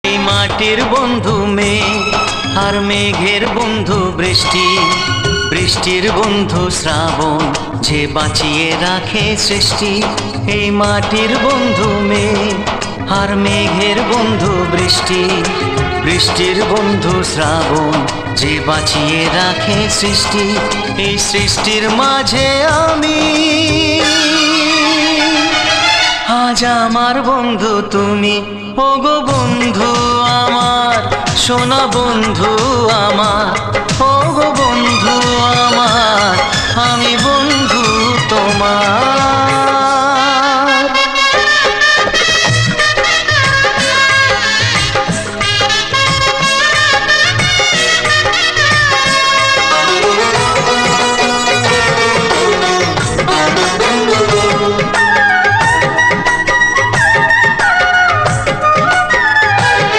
এই মাটির বন্ধু মেঘ আর মেঘের বন্ধু বৃষ্টি, বৃষ্টির বন্ধু শ্রাবণ যে বাঁচিয়ে রাখে সৃষ্টি। এই মাটির বন্ধু মেঘ আর মেঘের বন্ধু বৃষ্টি, বৃষ্টির বন্ধু শ্রাবণ যে বাঁচিয়ে রাখে সৃষ্টি। এই সৃষ্টির মাঝে আমি, আজ আমার বন্ধু তুমি। ওগো বন্ধু আমার, সোনা বন্ধু আমার, ওগো বন্ধু আমার, আমি বন্ধু তোমার।